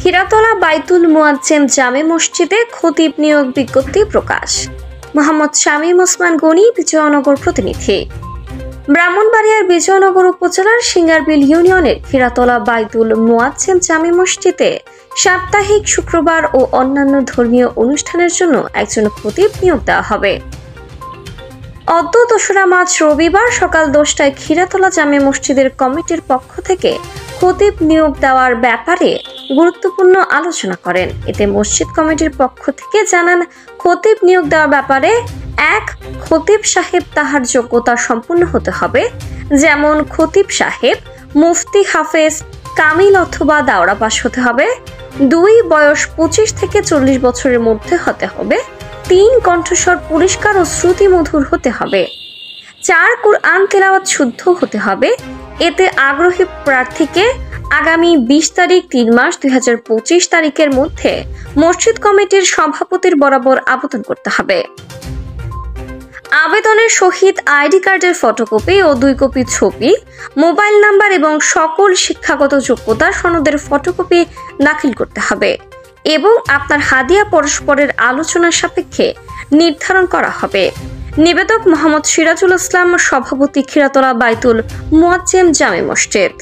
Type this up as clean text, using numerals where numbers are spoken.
হীরাতলা বাইতুল মুয়াজ্জেম জামে মসজিদে খতিব নিয়োগ বিজ্ঞপ্তি প্রকাশ। মোহাম্মদ শামীম ওসমান গনি, বিজয়নগর প্রতিনিধি। ব্রাহ্মণবাড়িয়ার বিজয়নগর উপজেলার সিঙ্গারবিল ইউনিয়নের হীরাতলা বাইতুল মুয়াজ্জেম জামে মসজিদে সাপ্তাহিক শুক্রবার ও অন্যান্য ধর্মীয় অনুষ্ঠানের জন্য একজন খতিব নিয়োগ দেওয়া হবে। অদ্য ২রা মার্চ রবিবার সকাল 10টায় হীরাতলা জামে মসজিদের কমিটির পক্ষ থেকে খতিব নিয়োগ দেওয়ার ব্যাপারে গুরুত্বপূর্ণ আলোচনা করেন। এতে মসজিদ কমিটির পক্ষ থেকে জানান, খতিব নিয়োগ দেওয়ার ব্যাপারে খতিব সাহেব তাহার যোগ্যতা সম্পূর্ণ হতে হবে, যেমন খতিব সাহেব মুফতি হাফেজ কামিল অথবা দাওরা পাস হতে হবে। 2 বয়স 25 থেকে 40 বছরের মধ্যে হতে হবে। 3 কণ্ঠস্বর পরিষ্কার ও শ্রুতিমধুর হতে হবে। 4 কুরআন তেলাওয়াত শুদ্ধ হতে হবে। এতে আগ্রহী প্রার্থীকে আগামী 20 তারিখ 3 মাস 2025 তারিখের মধ্যে মসজিদ কমিটির সভাপতির বরাবর আবেদন করতে হবে। আবেদনের সহিত আইডি কার্ডের ফটোকপি ও 2 কপি ছবি, মোবাইল নাম্বার এবং সকল শিক্ষাগত যোগ্যতা সনদের ফটোকপি দাখিল করতে হবে এবং আপনার হাদিয়া পরস্পরের আলোচনার সাপেক্ষে নির্ধারণ করা হবে। নিবেদক মোহাম্মদ সিরাজুল ইসলাম, সভাপতি, হীরাতলা বাইতুল মুয়াজ্জেম জামে মসজিদ।